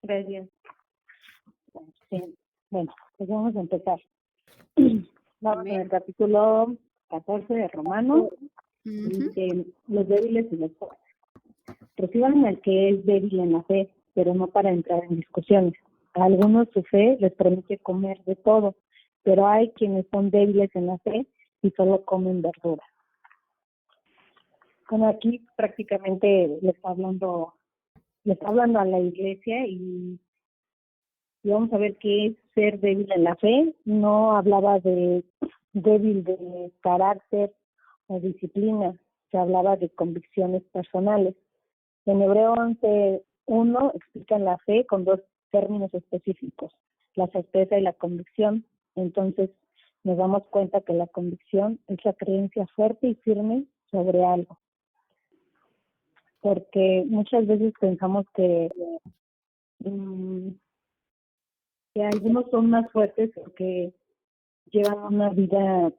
Gracias. Sí. Bueno, pues vamos a empezar. Vamos en el capítulo 14 de Romanos, dice, los débiles y los fuertes. Reciban al que es débil en la fe, pero no para entrar en discusiones. A algunos su fe les permite comer de todo, pero hay quienes son débiles en la fe y solo comen verduras. Bueno, aquí prácticamente le está hablando a la iglesia y vamos a ver qué es ser débil en la fe. No hablaba de débil de carácter o disciplina, se hablaba de convicciones personales. En Hebreo 11:1 explican la fe con dos términos específicos, la certeza y la convicción. Entonces nos damos cuenta que la convicción es la creencia fuerte y firme sobre algo. Porque muchas veces pensamos que algunos son más fuertes porque llevan una vida,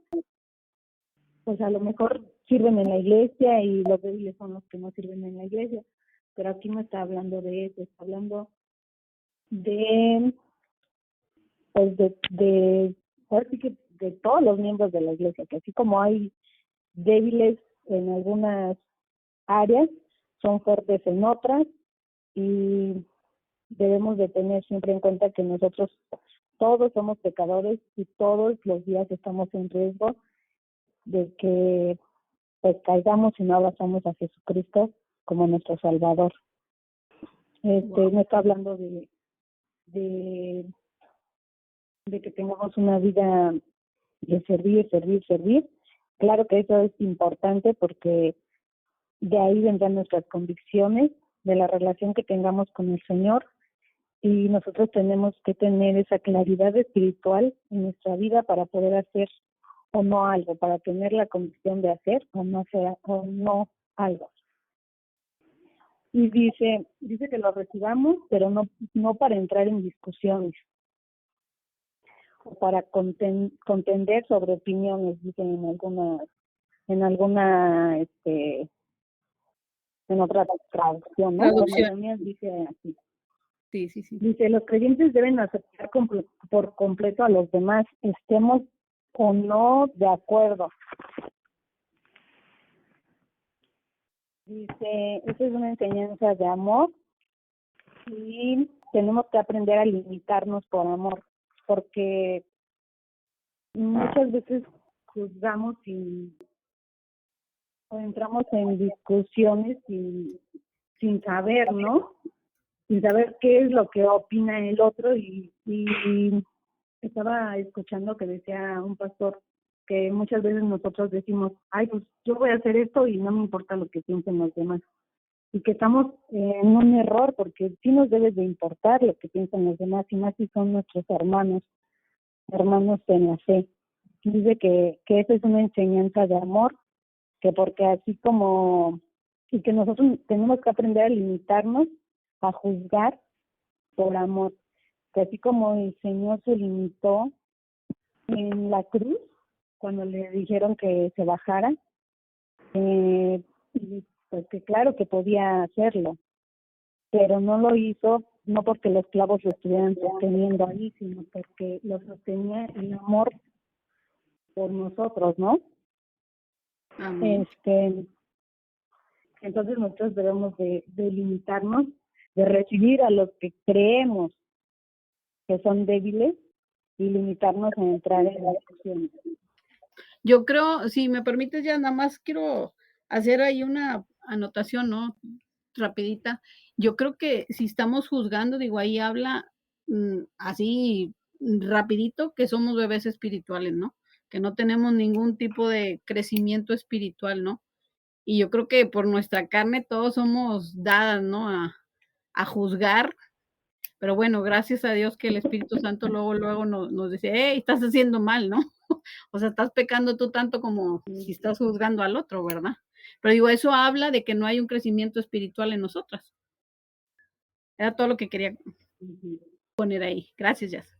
pues a lo mejor sirven en la iglesia y los débiles son los que no sirven en la iglesia, pero aquí no está hablando de eso, está hablando de, pues ahora sí que de todos los miembros de la iglesia, que así como hay débiles en algunas áreas, son fuertes en otras, y debemos de tener siempre en cuenta que nosotros todos somos pecadores y todos los días estamos en riesgo de que pues caigamos y no abrazamos a Jesucristo como nuestro Salvador. No está hablando de que tengamos una vida de servir. Claro que eso es importante porque de ahí vendrán nuestras convicciones, de la relación que tengamos con el Señor, y nosotros tenemos que tener esa claridad espiritual en nuestra vida para poder hacer o no algo, para tener la convicción de hacer o no hacer o no algo. Y dice que lo recibamos, pero no para entrar en discusiones o para contender sobre opiniones, dice en otra traducción, ¿no? Traducción. Dice así. Sí. Dice, los creyentes deben aceptar por completo a los demás, estemos o no de acuerdo. Dice, esta es una enseñanza de amor y tenemos que aprender a limitarnos por amor, porque muchas veces juzgamos o entramos en discusiones sin saber, ¿no? Sin saber qué es lo que opina el otro, y estaba escuchando que decía un pastor que muchas veces nosotros decimos, pues yo voy a hacer esto y no me importa lo que piensen los demás, y que estamos en un error, porque sí nos debe de importar lo que piensan los demás, y más si son nuestros hermanos en la fe. Dice que esa es una enseñanza de amor, que porque así como, y que nosotros tenemos que aprender a limitarnos a juzgar por amor, que así como el Señor se limitó en la cruz cuando le dijeron que se bajara, y pues que claro que podía hacerlo, pero no lo hizo, no porque los clavos lo estuvieran sosteniendo ahí, sino porque lo sostenía el amor por nosotros, ¿no? Amén. Entonces nosotros debemos de limitarnos, de recibir a los que creemos que son débiles y limitarnos a entrar en la discusión. Yo creo, si me permites, ya nada más quiero hacer ahí una anotación, ¿no? Rapidita. Yo creo que si estamos juzgando, digo, ahí habla así rapidito que somos bebés espirituales, ¿no? Que no tenemos ningún tipo de crecimiento espiritual, ¿no? Y yo creo que por nuestra carne todos somos dadas, ¿no? A juzgar, pero bueno, gracias a Dios que el Espíritu Santo luego nos dice, hey, estás haciendo mal, ¿no? O sea, estás pecando tú tanto como si estás juzgando al otro, ¿verdad? Pero digo, eso habla de que no hay un crecimiento espiritual en nosotras. Era todo lo que quería poner ahí. Gracias, Jazz.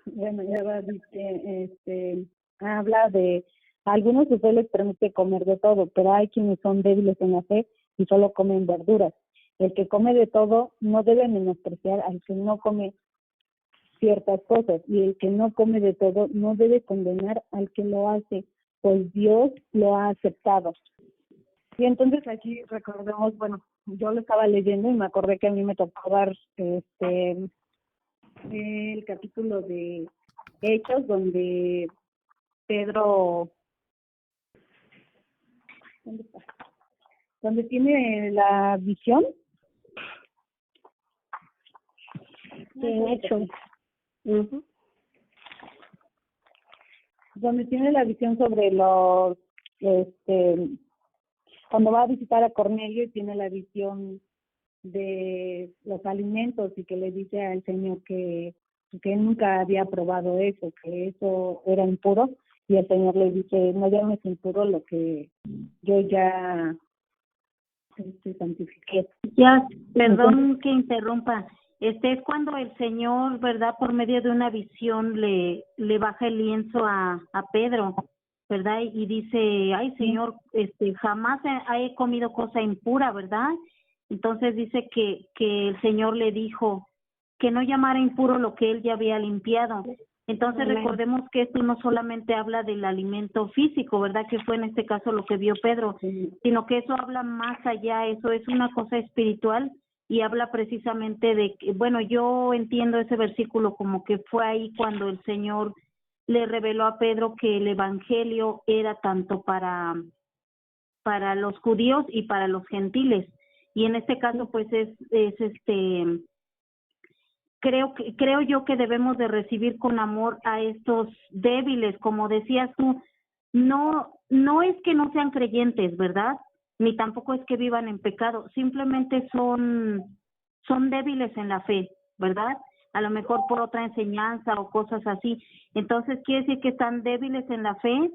Bueno, ya dice, habla de, a algunos de les permite comer de todo, pero hay quienes son débiles en la fe y solo comen verduras. el que come de todo no debe menospreciar al que no come ciertas cosas, y el que no come de todo no debe condenar al que lo hace, pues Dios lo ha aceptado. Y entonces aquí recordemos, bueno, yo lo estaba leyendo y me acordé que a mí me tocó dar el capítulo de Hechos, donde Pedro, ¿dónde está? Donde tiene la visión. De hecho, donde tiene la visión sobre los, cuando va a visitar a Cornelio y tiene la visión de los alimentos y que le dice al Señor que él nunca había probado eso, que eso era impuro, y el Señor le dice, no llames impuro lo que yo ya santifiqué. ya, perdón que interrumpa. Es cuando el Señor, ¿verdad? Por medio de una visión le baja el lienzo a Pedro, ¿verdad? Y dice, ay Señor, jamás he comido cosa impura, ¿verdad? Entonces dice que el Señor le dijo que no llamara impuro lo que él ya había limpiado. Entonces recordemos que esto no solamente habla del alimento físico, ¿verdad? Que fue en este caso lo que vio Pedro, sino que eso habla más allá, eso es una cosa espiritual y habla precisamente de que, bueno, yo entiendo ese versículo como que fue ahí cuando el Señor le reveló a Pedro que el evangelio era tanto para los judíos y para los gentiles. Y en este caso pues es creo yo que debemos de recibir con amor a estos débiles, como decías tú, no es que no sean creyentes, ¿verdad? Ni tampoco es que vivan en pecado, simplemente son débiles en la fe, ¿verdad? A lo mejor por otra enseñanza o cosas así. Entonces quiere decir que están débiles en la fe,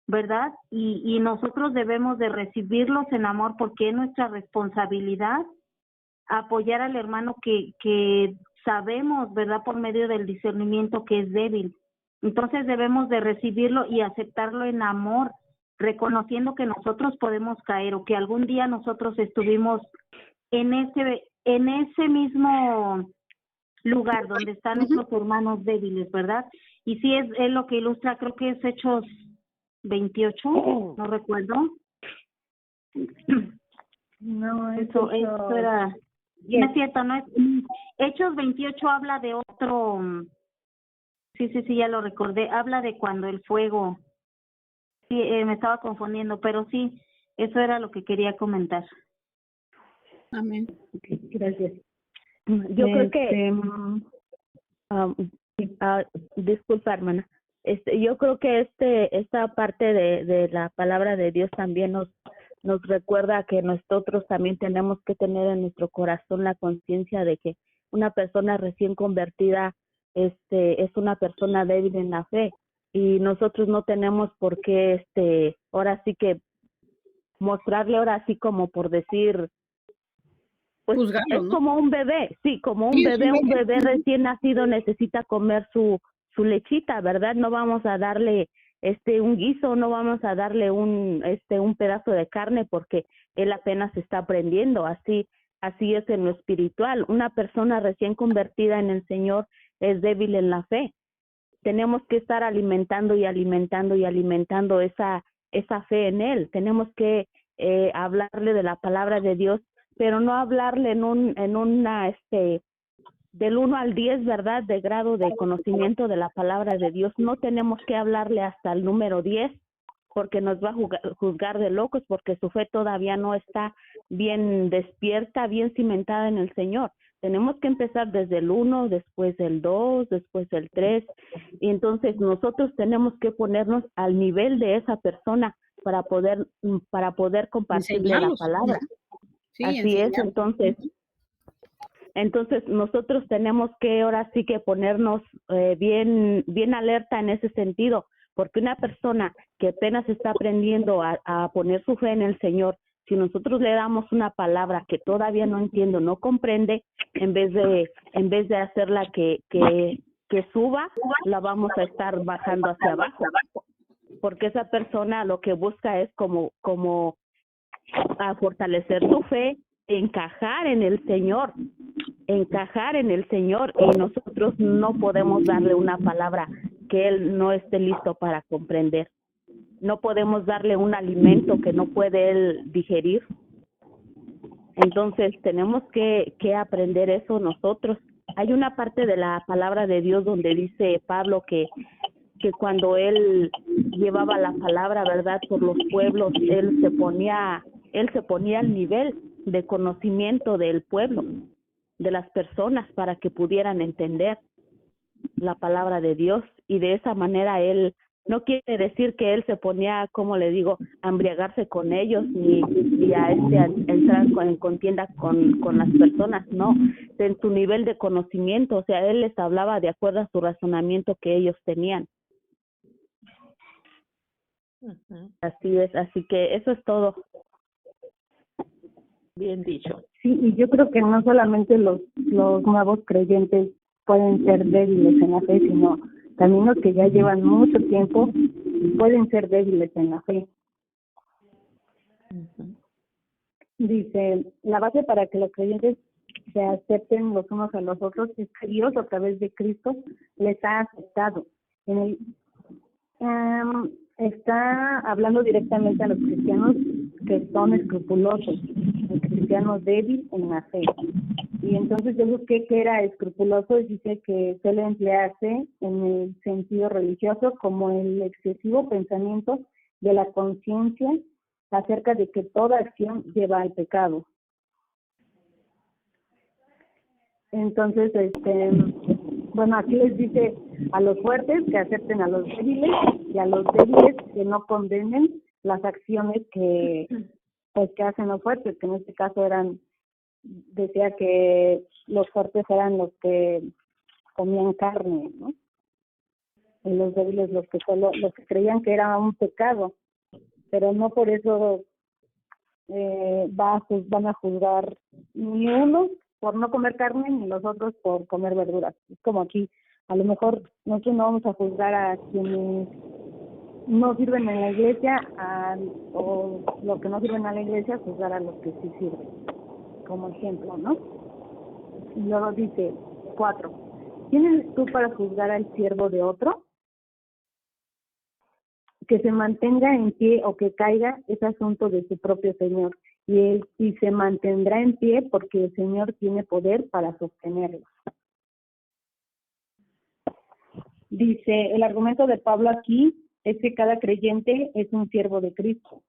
¿verdad? Y nosotros debemos de recibirlos en amor porque es nuestra responsabilidad apoyar al hermano que sabemos, ¿verdad? Por medio del discernimiento que es débil. Entonces debemos de recibirlo y aceptarlo en amor, reconociendo que nosotros podemos caer o que algún día nosotros estuvimos en ese mismo lugar donde están nuestros hermanos débiles, ¿verdad? Y sí es lo que ilustra, creo que es Hechos 28, no recuerdo. No, eso era... No es cierto, no es... Hechos 28 habla de otro... Sí, ya lo recordé. Habla de cuando el fuego... Sí, me estaba confundiendo, pero sí, eso era lo que quería comentar. Amén. Okay, gracias. Yo creo que... disculpa, hermana. Yo creo que esta parte de la palabra de Dios también nos recuerda que nosotros también tenemos que tener en nuestro corazón la conciencia de que una persona recién convertida es una persona débil en la fe, y nosotros no tenemos por qué ahora sí que mostrarle, ahora sí como por decir, pues Juzgarlo, es ¿no? como un bebé, sí, como Sí, un bebé recién nacido necesita comer su lechita, ¿verdad? No vamos a darle un guiso, no vamos a darle un pedazo de carne porque él apenas está aprendiendo. Así es en lo espiritual. Una persona recién convertida en el Señor es débil en la fe. Tenemos que estar alimentando y alimentando y alimentando esa fe en él. Tenemos que hablarle de la palabra de Dios, pero no hablarle en una del 1 al 10, ¿verdad? De grado de conocimiento de la palabra de Dios. No tenemos que hablarle hasta el número 10 porque nos va a juzgar de locos, porque su fe todavía no está bien despierta, bien cimentada en el Señor. Tenemos que empezar desde el 1, después del 2, después del 3, y entonces nosotros tenemos que ponernos al nivel de esa persona para poder compartirle la enseñarlos. palabra. Sí, Así es, entonces nosotros tenemos que ahora sí que ponernos bien alerta en ese sentido, porque una persona que apenas está aprendiendo a poner su fe en el Señor, si nosotros le damos una palabra que todavía no entiende, no comprende, en vez de hacerla que suba, la vamos a estar bajando hacia abajo, porque esa persona lo que busca es como a fortalecer su fe encajar en el Señor, y nosotros no podemos darle una palabra que Él no esté listo para comprender. No podemos darle un alimento que no puede Él digerir. Entonces tenemos que aprender eso nosotros. Hay una parte de la palabra de Dios donde dice Pablo que cuando él llevaba la palabra, ¿verdad?, por los pueblos, él se ponía al nivel de conocimiento del pueblo, de las personas, para que pudieran entender la palabra de Dios, y de esa manera él, no quiere decir que él se ponía, como le digo, a embriagarse con ellos ni a entrar en contienda con las personas, no, en su nivel de conocimiento, o sea, él les hablaba de acuerdo a su razonamiento que ellos tenían. Así es, así que eso es todo. Bien dicho. Sí, y yo creo que no solamente los nuevos creyentes pueden ser débiles en la fe, sino también los que ya llevan mucho tiempo pueden ser débiles en la fe. Dice, la base para que los creyentes se acepten los unos a los otros es que Dios, a través de Cristo, les ha aceptado. Está hablando directamente a los cristianos que son escrupulosos, el cristiano débil en la fe. Y entonces yo busqué que era escrupuloso, y dice que suele emplearse en el sentido religioso como el excesivo pensamiento de la conciencia acerca de que toda acción lleva al pecado. Entonces, bueno, aquí les dice a los fuertes que acepten a los débiles, y a los débiles que no condenen las acciones que hacen los fuertes, que en este caso decía que los fuertes eran los que comían carne, ¿no? Y los débiles los que creían que era un pecado, pero no por eso van a juzgar ni uno por no comer carne ni los otros por comer verduras. Es como aquí, a lo mejor nosotros no vamos a juzgar a quienes no sirven en la iglesia, o los que no sirven a la iglesia, juzgar a los que sí sirven, como ejemplo, ¿no? Y luego dice 4. ¿Quién eres tú para juzgar al siervo de otro? Que se mantenga en pie o que caiga es asunto de su propio Señor, y se mantendrá en pie porque el Señor tiene poder para sostenerlo. Dice, el argumento de Pablo aquí es que cada creyente es un siervo de Cristo.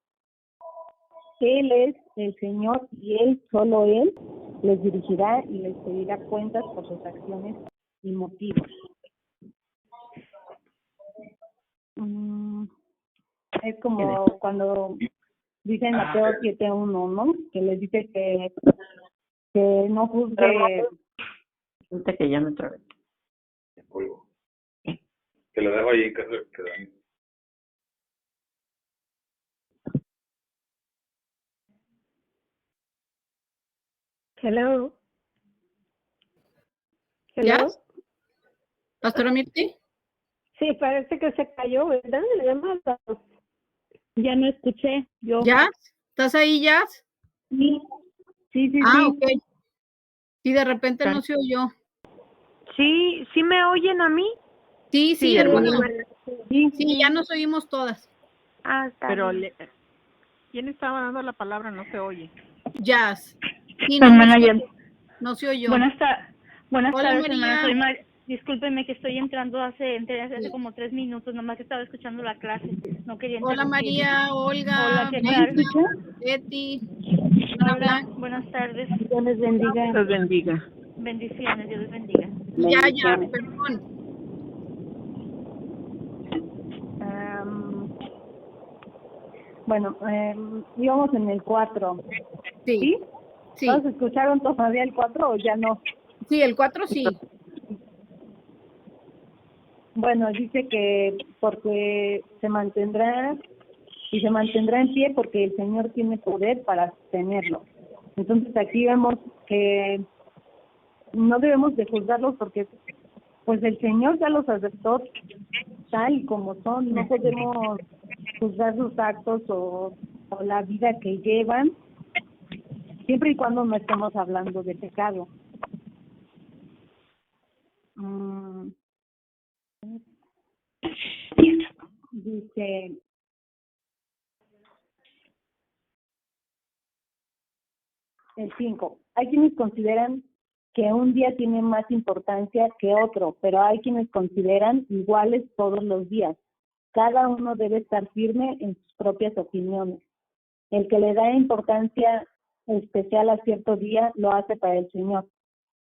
Él es el Señor, y Él, solo Él, les dirigirá y les pedirá cuentas por sus acciones y motivos. Es como cuando dice en Mateo 7:1, ¿no? Que les dice que no juzgue. Gente que ya no trae. Que lo dejo ahí en caso de que dañe. Hello. ¿Ya? Hello. ¿Pastora Mirti? Sí, parece que se cayó, ¿verdad? La llamada. Ya no escuché, yo. ¿Ya? ¿Estás ahí, Jazz? Sí. Ok. Sí, de repente no se oyó. Sí, ¿sí me oyen a mí? Sí, hermana. Sí, ya nos oímos todas. Ah, está Pero bien. ¿quién estaba dando la palabra? No se oye. Jazz. Sí, no se oyó. Buenas Hola, tardes, María. hermana. Soy Discúlpeme que estoy entrando hace como 3 minutos, nomás que estaba escuchando la clase. No quería Hola, interrumpir. María, Olga, Hola, ¿qué Brenda, tal? Betty. Hola, buenas tardes. Dios les bendiga. Dios bendiga. Bendiciones, Dios les bendiga. Ya, perdón. Bueno, íbamos en el 4. Sí. ¿Todos escucharon todavía el 4 o ya no? Sí, el 4 sí. Bueno, dice que porque se mantendrá en pie porque el Señor tiene poder para sostenerlo. Entonces aquí vemos que no debemos de juzgarlos porque pues el Señor ya los aceptó tal y como son. No podemos juzgar sus actos o la vida que llevan siempre y cuando no estemos hablando de pecado. Dice, el 5. Hay quienes consideran que un día tiene más importancia que otro, pero hay quienes consideran iguales todos los días. Cada uno debe estar firme en sus propias opiniones. El que le da importancia especial a cierto día lo hace para el Señor.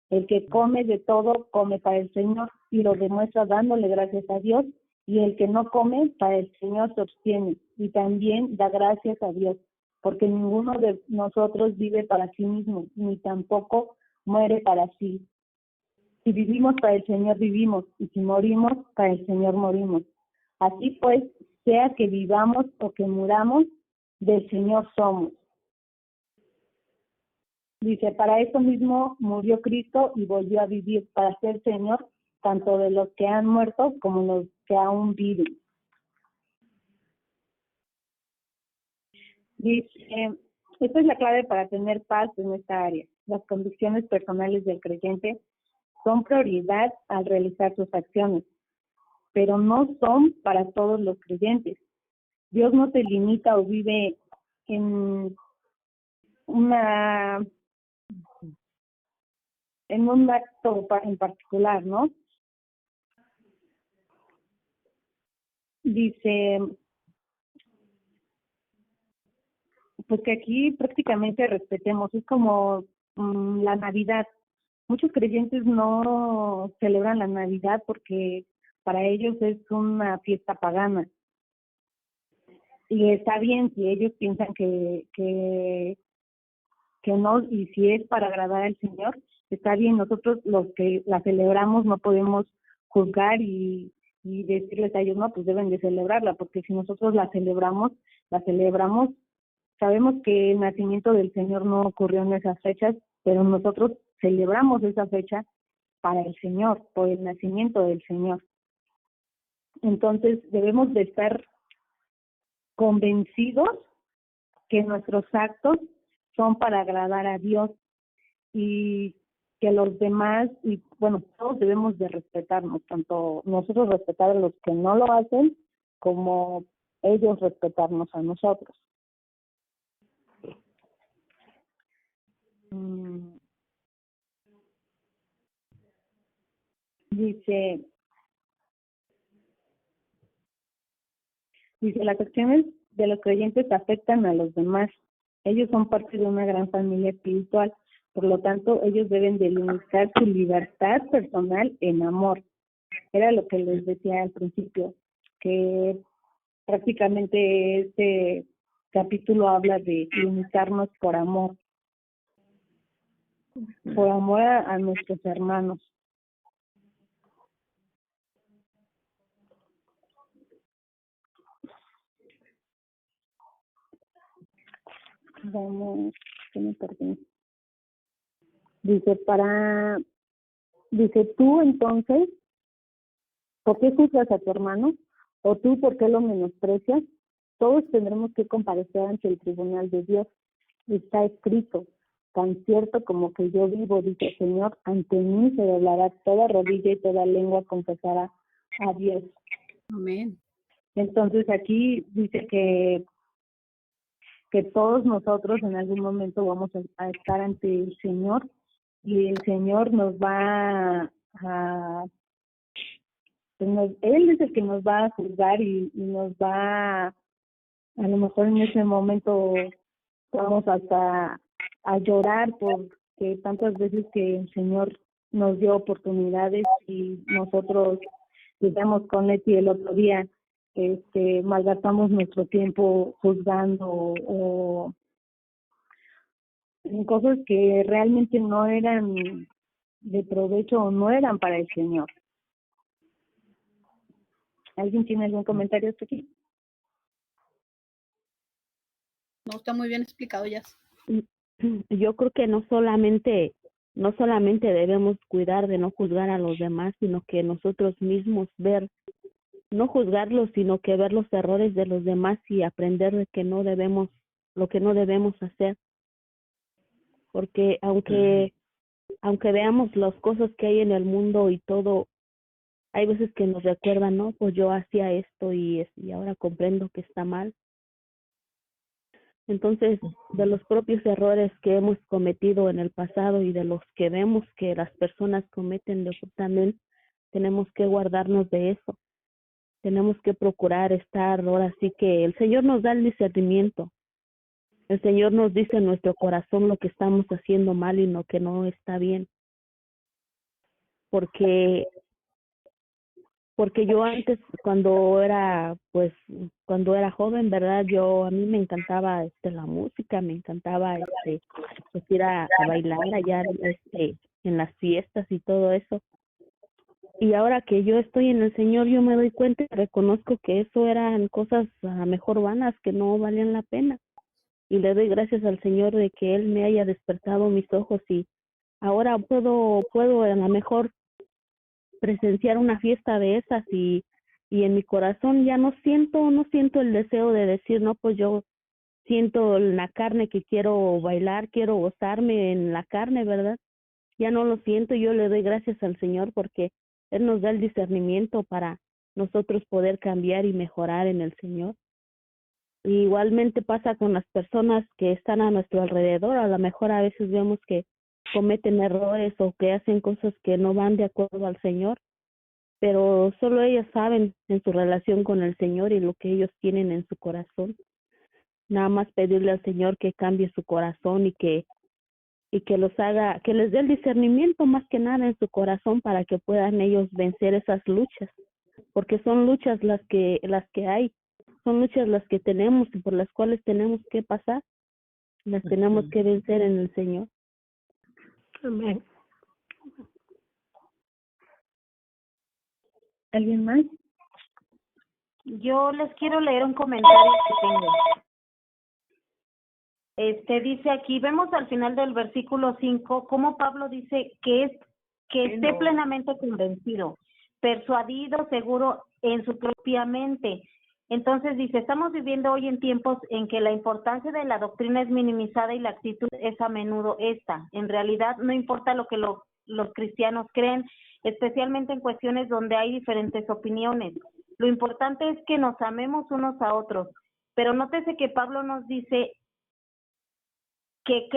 El que come de todo, come para el Señor y lo demuestra dándole gracias a Dios. Y el que no come, para el Señor se abstiene y también da gracias a Dios, porque ninguno de nosotros vive para sí mismo, ni tampoco muere para sí. Si vivimos para el Señor vivimos, y si morimos para el Señor morimos. Así pues, sea que vivamos o que muramos, del Señor somos. Dice, para eso mismo murió Cristo y volvió a vivir, para ser Señor tanto de los que han muerto como los que aún viven. Dice, esta es la clave para tener paz en esta área. Las convicciones personales del creyente son prioridad al realizar sus acciones, pero no son para todos los creyentes. Dios no te limita o vive en un acto en particular, ¿no? Dice, pues que aquí prácticamente respetemos, es como la Navidad. Muchos creyentes no celebran la Navidad porque para ellos es una fiesta pagana. Y está bien si ellos piensan que no, y si es para agradar al Señor, está bien. Nosotros los que la celebramos no podemos juzgar y decirles a ellos, no, pues deben de celebrarla, porque si nosotros la celebramos, sabemos que el nacimiento del Señor no ocurrió en esas fechas, pero nosotros celebramos esa fecha para el Señor, por el nacimiento del Señor. Entonces debemos de estar convencidos que nuestros actos son para agradar a Dios y que los demás, y bueno, todos debemos de respetarnos, tanto nosotros respetar a los que no lo hacen, como ellos respetarnos a nosotros. Dice, las acciones de los creyentes afectan a los demás. Ellos son parte de una gran familia espiritual. Por lo tanto, ellos deben delimitar su libertad personal en amor. Era lo que les decía al principio, que prácticamente este capítulo habla de limitarnos por amor a nuestros hermanos. Vamos, ¿qué me perdí? Dice, tú entonces, ¿por qué juzgas a tu hermano? ¿O tú por qué lo menosprecias? Todos tendremos que comparecer ante el tribunal de Dios. Está escrito, tan cierto como que yo vivo, dice el Señor, ante mí se doblará toda rodilla y toda lengua confesará a Dios. Amén. Entonces aquí dice que todos nosotros en algún momento vamos a estar ante el Señor y el Señor nos va Él es el que nos va a juzgar y nos va, a lo mejor en ese momento vamos hasta a llorar porque tantas veces que el Señor nos dio oportunidades y nosotros digamos con Leti el otro día malgastamos nuestro tiempo juzgando o en cosas que realmente no eran de provecho o no eran para el Señor. ¿Alguien tiene algún comentario hasta aquí? No, está muy bien explicado ya. Yo creo que no solamente debemos cuidar de no juzgar a los demás, sino que nosotros mismos no juzgarlos, sino que ver los errores de los demás y aprender de que lo que no debemos hacer. porque aunque veamos las cosas que hay en el mundo y todo, hay veces que nos recuerdan, ¿no? Pues yo hacía esto y ahora comprendo que está mal. Entonces, de los propios errores que hemos cometido en el pasado y de los que vemos que las personas cometen, también tenemos que guardarnos de eso. Tenemos que procurar estar, ahora sí que el Señor nos da el discernimiento. El Señor nos dice en nuestro corazón lo que estamos haciendo mal y lo que no está bien. Porque yo antes, cuando era joven, ¿verdad? A mí me encantaba la música, me encantaba pues ir a bailar allá en las fiestas y todo eso. Y ahora que yo estoy en el Señor, yo me doy cuenta y reconozco que eso eran cosas a lo mejor vanas, que no valían la pena. Y le doy gracias al Señor de que Él me haya despertado mis ojos y ahora puedo a lo mejor presenciar una fiesta de esas y en mi corazón ya no siento el deseo de decir, no, pues yo siento en la carne que quiero bailar, quiero gozarme en la carne, ¿verdad? Ya no lo siento, yo le doy gracias al Señor porque Él nos da el discernimiento para nosotros poder cambiar y mejorar en el Señor. Y igualmente pasa con las personas que están a nuestro alrededor, a lo mejor a veces vemos que cometen errores o que hacen cosas que no van de acuerdo al Señor, pero solo ellas saben en su relación con el Señor y lo que ellos tienen en su corazón. Nada más pedirle al Señor que cambie su corazón y que los haga, que les dé el discernimiento más que nada en su corazón para que puedan ellos vencer esas luchas, porque son luchas las que hay, son luchas las que tenemos y por las cuales tenemos que pasar, las tenemos que vencer en el Señor. Amén. ¿Alguien más? Yo les quiero leer un comentario que tengo. Dice aquí, vemos al final del versículo 5 cómo Pablo dice que esté plenamente convencido, persuadido, seguro en su propia mente. Entonces dice, estamos viviendo hoy en tiempos en que la importancia de la doctrina es minimizada y la actitud es a menudo esta. En realidad no importa lo que los cristianos creen, especialmente en cuestiones donde hay diferentes opiniones. Lo importante es que nos amemos unos a otros. Pero nótese que Pablo nos dice que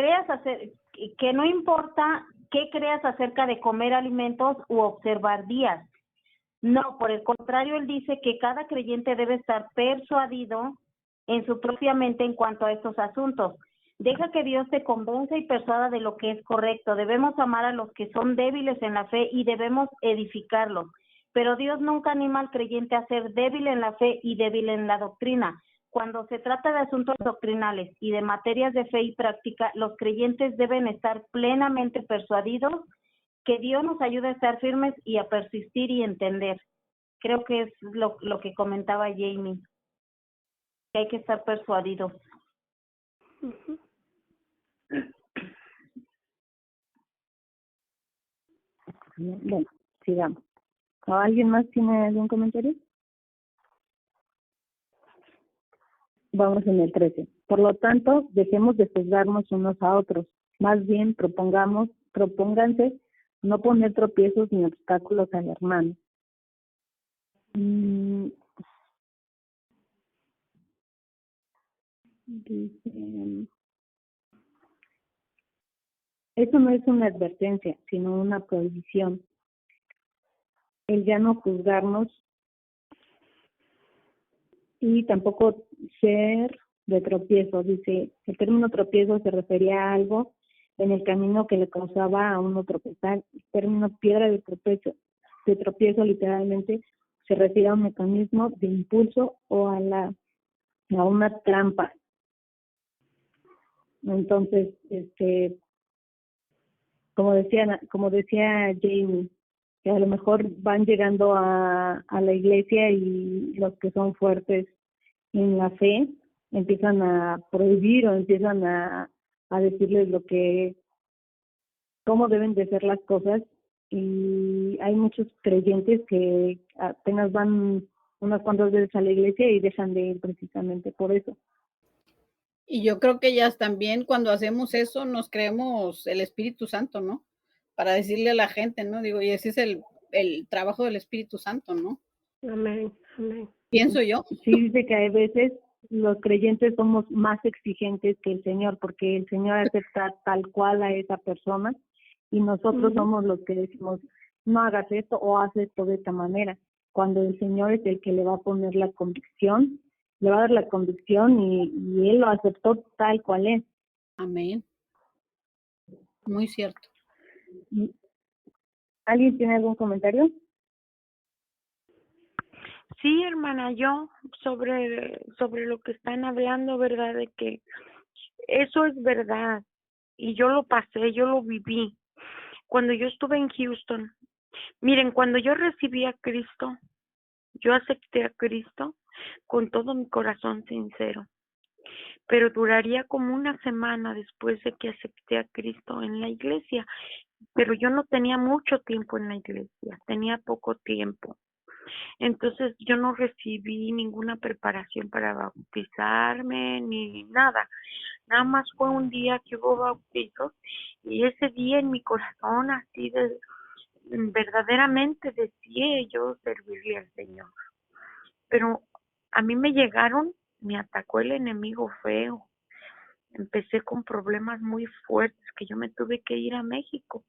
no importa qué creas acerca de comer alimentos u observar días. No, por el contrario, él dice que cada creyente debe estar persuadido en su propia mente en cuanto a estos asuntos. Deja que Dios te convenza y persuada de lo que es correcto. Debemos amar a los que son débiles en la fe y debemos edificarlos. Pero Dios nunca anima al creyente a ser débil en la fe y débil en la doctrina. Cuando se trata de asuntos doctrinales y de materias de fe y práctica, los creyentes deben estar plenamente persuadidos. Que Dios nos ayude a estar firmes y a persistir y entender. Creo que es lo que comentaba Jamie, que hay que estar persuadidos. Bueno, sigamos. ¿Alguien más tiene algún comentario? Vamos en el 13. Por lo tanto, dejemos de juzgarnos unos a otros. Más bien, propónganse no poner tropiezos ni obstáculos al hermano. Dice, eso no es una advertencia, sino una prohibición. El ya no juzgarnos y tampoco ser de tropiezo. Dice, el término tropiezo se refería a algo en el camino que le causaba a uno tropezar. El término piedra de tropiezo literalmente se refiere a un mecanismo de impulso o a una trampa. Entonces, como decía Jamie, que a lo mejor van llegando a la iglesia y los que son fuertes en la fe empiezan a prohibir o empiezan a decirles cómo deben de ser las cosas, y hay muchos creyentes que apenas van unas cuantas veces a la iglesia y dejan de ir precisamente por eso. Y yo creo que ellas también cuando hacemos eso nos creemos el Espíritu Santo, ¿no? Para decirle a la gente, ¿no? Digo, y ese es el trabajo del Espíritu Santo, ¿no? Amén, amén. Pienso yo. Sí, dice que a veces los creyentes somos más exigentes que el Señor, porque el Señor acepta tal cual a esa persona y nosotros somos los que decimos, no hagas esto o haz esto de esta manera, cuando el Señor es el que le va a poner la convicción, le va a dar la convicción y Él lo aceptó tal cual es. Amén. Muy cierto. ¿Alguien tiene algún comentario? Sí, hermana, yo sobre lo que están hablando, ¿verdad? De que eso es verdad. Y yo lo pasé, yo lo viví. Cuando yo estuve en Houston, miren, cuando yo recibí a Cristo, yo acepté a Cristo con todo mi corazón sincero. Pero duraría como una semana después de que acepté a Cristo en la iglesia. Pero yo no tenía mucho tiempo en la iglesia, tenía poco tiempo. Entonces yo no recibí ninguna preparación para bautizarme ni nada. Nada más fue un día que hubo bautizos y ese día en mi corazón así de verdaderamente deseé yo servirle al Señor. Pero a mí me atacó el enemigo feo. Empecé con problemas muy fuertes que yo me tuve que ir a México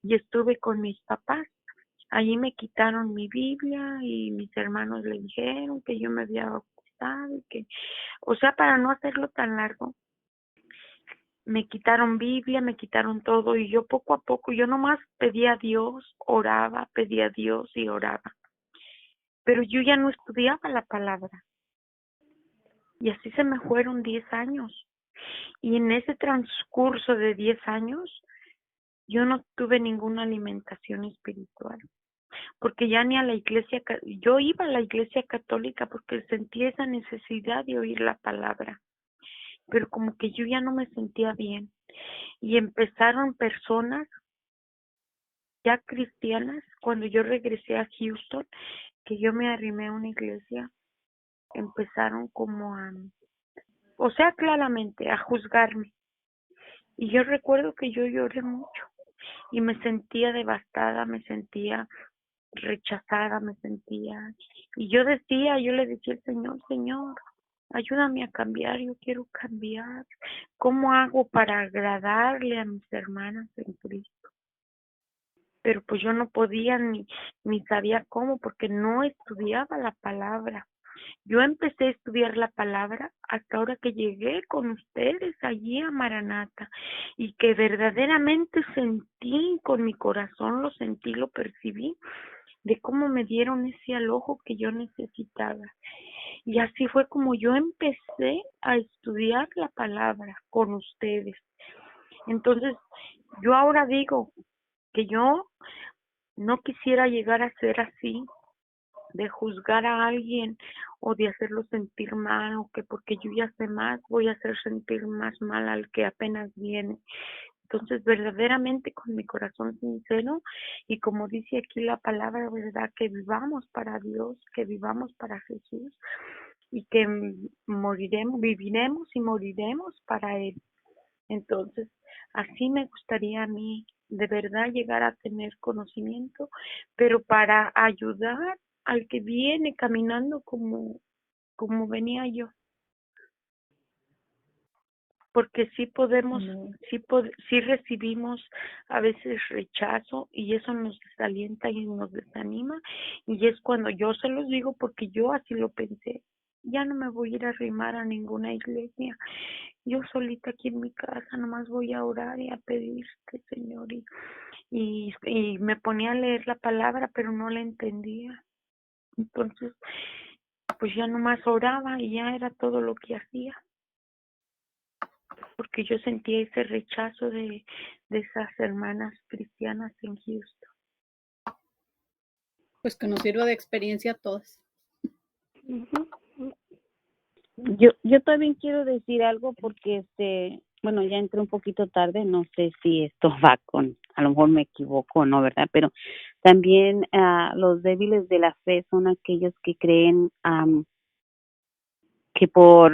y estuve con mis papás. Allí me quitaron mi Biblia y mis hermanos le dijeron que yo me había bautizado y que, o sea, para no hacerlo tan largo, me quitaron Biblia, me quitaron todo y yo poco a poco, yo nomás pedía a Dios, oraba, pedía a Dios y oraba. Pero yo ya no estudiaba la palabra. Y así se me fueron 10 años. Y en ese transcurso de 10 años, yo no tuve ninguna alimentación espiritual. Porque ya ni a la iglesia, yo iba a la iglesia católica porque sentía esa necesidad de oír la palabra. Pero como que yo ya no me sentía bien. Y empezaron personas ya cristianas, cuando yo regresé a Houston, que yo me arrimé a una iglesia, empezaron como o sea, claramente, a juzgarme. Y yo recuerdo que yo lloré mucho y me sentía devastada, me sentía rechazada, me sentía. Y yo le decía al Señor, Señor, ayúdame a cambiar, yo quiero cambiar. ¿Cómo hago para agradarle a mis hermanas en Cristo? Pero pues yo no podía ni sabía cómo porque no estudiaba la palabra. Yo empecé a estudiar la palabra hasta ahora que llegué con ustedes allí a Maranata y que verdaderamente sentí con mi corazón, lo sentí, lo percibí, de cómo me dieron ese alojo que yo necesitaba. Y así fue como yo empecé a estudiar la palabra con ustedes. Entonces, yo ahora digo que yo no quisiera llegar a ser así, de juzgar a alguien o de hacerlo sentir mal o que porque yo ya sé más voy a hacer sentir más mal al que apenas viene. Entonces, verdaderamente con mi corazón sincero y como dice aquí la palabra, ¿verdad? Que vivamos para Dios, que vivamos para Jesús y que viviremos y moriremos para Él. Entonces, así me gustaría a mí de verdad llegar a tener conocimiento, pero para ayudar al que viene caminando como venía yo. Porque sí podemos, sí recibimos a veces rechazo y eso nos desalienta y nos desanima y es cuando yo se los digo porque yo así lo pensé. Ya no me voy a ir a arrimar a ninguna iglesia. Yo solita aquí en mi casa nomás voy a orar y a pedirte, Señor. Y me ponía a leer la palabra, pero no la entendía. Entonces, pues ya nomás oraba y ya era todo lo que hacía. Porque yo sentía ese rechazo de esas hermanas cristianas en Houston. Pues que nos sirva de experiencia a todas. Yo también quiero decir algo porque bueno, ya entré un poquito tarde, no sé si esto va a lo mejor me equivoco o no, ¿verdad? Pero también los débiles de la fe son aquellos que creen que por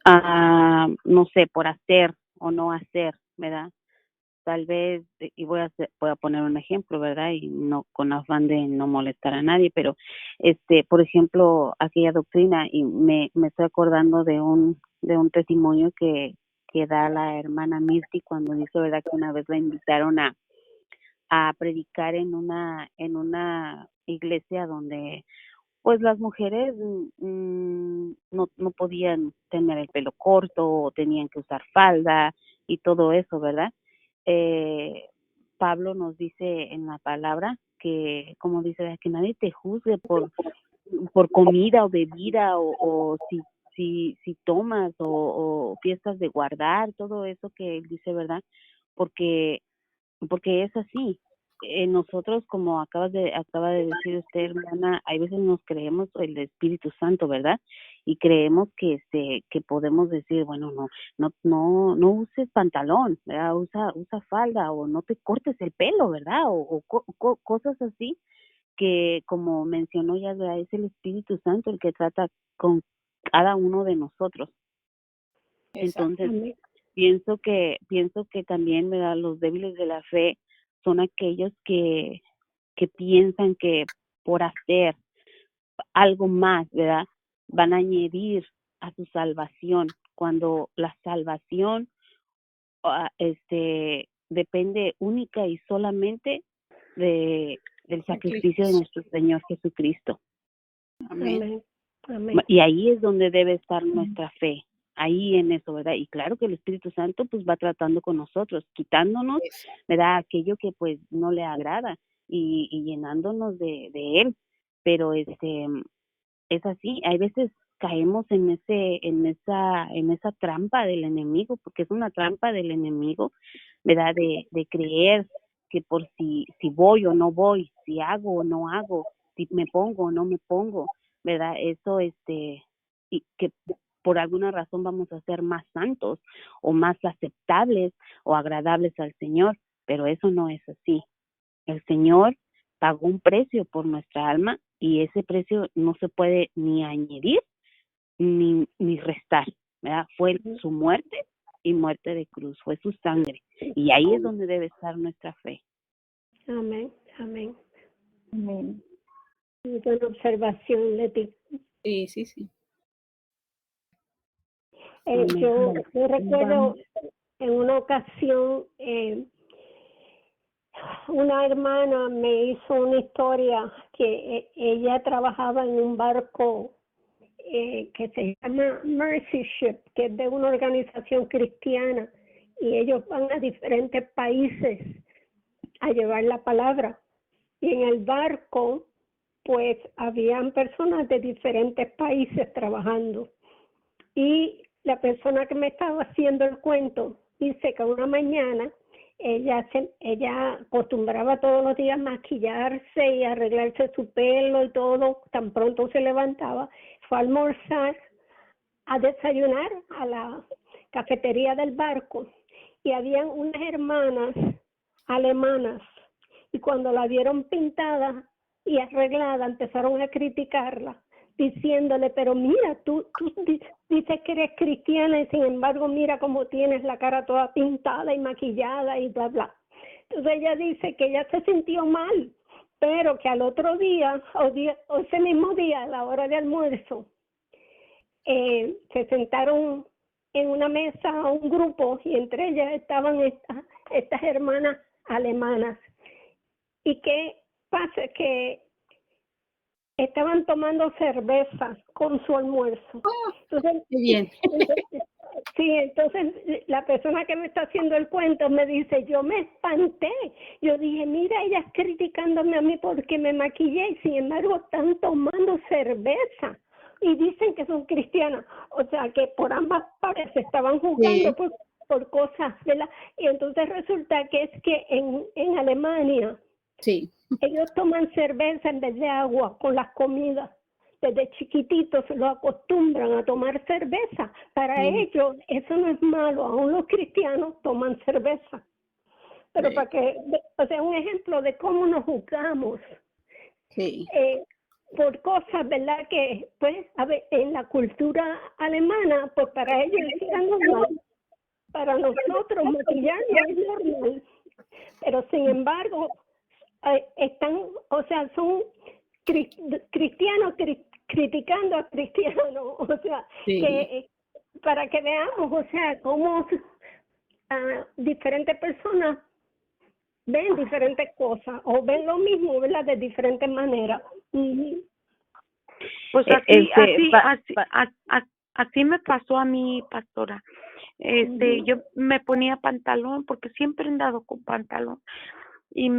no sé, por hacer o no hacer, ¿verdad? Tal vez, y voy a poner un ejemplo, ¿verdad? Y no con afán de no molestar a nadie, pero por ejemplo, aquella doctrina, y me estoy acordando de un testimonio que da la hermana Mirti cuando dice, ¿verdad? Que una vez la invitaron a predicar en una iglesia donde pues las mujeres no podían tener el pelo corto o tenían que usar falda y todo eso, ¿verdad? Pablo nos dice en la palabra que, como dice, que nadie te juzgue por comida o bebida o si tomas o fiestas de guardar, todo eso que él dice, ¿verdad? Porque es así. Nosotros, como acaba de decir usted, hermana, hay veces nos creemos el Espíritu Santo, ¿verdad? Y creemos que podemos decir, bueno, no uses pantalón, ¿verdad? Usa falda o no te cortes el pelo, ¿verdad? O cosas así que, como mencionó ya, ¿verdad? Es el Espíritu Santo el que trata con cada uno de nosotros. Entonces, pienso que también, ¿verdad? Los débiles de la fe son aquellos que piensan que por hacer algo más, ¿verdad? Van a añadir a su salvación, cuando la salvación depende única y solamente del sacrificio de nuestro Señor Jesucristo. Amén. Amén. Y ahí es donde debe estar nuestra fe, ahí en eso, ¿verdad? Y claro que el Espíritu Santo pues va tratando con nosotros, quitándonos, ¿verdad? Aquello que pues no le agrada y llenándonos de él. Pero es así, hay veces caemos en esa trampa del enemigo, porque es una trampa del enemigo, ¿verdad? De creer que por si voy o no voy, si hago o no hago, si me pongo o no me pongo, ¿verdad? Eso, y que por alguna razón vamos a ser más santos o más aceptables o agradables al Señor, pero eso no es así. El Señor pagó un precio por nuestra alma y ese precio no se puede ni añadir ni restar, ¿verdad? Fue su muerte y muerte de cruz, fue su sangre, y ahí es donde debe estar nuestra fe. Amén. Amén. Amén. Muy buena observación, Leti. Sí. Yo recuerdo en una ocasión una hermana me hizo una historia que ella trabajaba en un barco que se llama Mercy Ship, que es de una organización cristiana, y ellos van a diferentes países a llevar la palabra. Y en el barco, pues, habían personas de diferentes países trabajando. Y la persona que me estaba haciendo el cuento dice que una mañana ella acostumbraba todos los días maquillarse y arreglarse su pelo y todo. Tan pronto se levantaba, fue a almorzar, a desayunar a la cafetería del barco, y habían unas hermanas alemanas, y cuando la vieron pintada y arreglada empezaron a criticarla, diciéndole, pero mira, tú dices que eres cristiana y sin embargo mira cómo tienes la cara toda pintada y maquillada y bla, bla. Entonces ella dice que ella se sintió mal, pero que al otro día, o ese mismo día, a la hora de almuerzo, se sentaron en una mesa un grupo y entre ellas estaban estas hermanas alemanas. ¿Y qué pasa? Que estaban tomando cerveza con su almuerzo. Entonces, Qué bien. Entonces la persona que me está haciendo el cuento me dice, yo me espanté. Yo dije, mira, ellas criticándome a mí porque me maquillé y sin embargo están tomando cerveza y dicen que son cristianas. O sea, que por ambas partes se estaban juzgando por cosas, ¿verdad? Y entonces resulta que es que en Alemania ellos toman cerveza en vez de agua con las comidas. Desde chiquititos lo acostumbran a tomar cerveza. Para ellos eso no es malo, aún los cristianos toman cerveza. Pero para que, o sea, un ejemplo de cómo nos juzgamos. por cosas, ¿verdad? Que, pues, a ver, en la cultura alemana, pues para ellos es normal. Para nosotros maquillar no es normal. Pero sin embargo, están, o sea, son cristianos criticando a cristianos, o sea, Sí. que para que veamos, o sea, cómo diferentes personas ven diferentes cosas o ven lo mismo, ¿verdad? De diferentes maneras. Ujú. Pues así me pasó a mí, pastora. Yo me ponía pantalón porque siempre he andado con pantalón y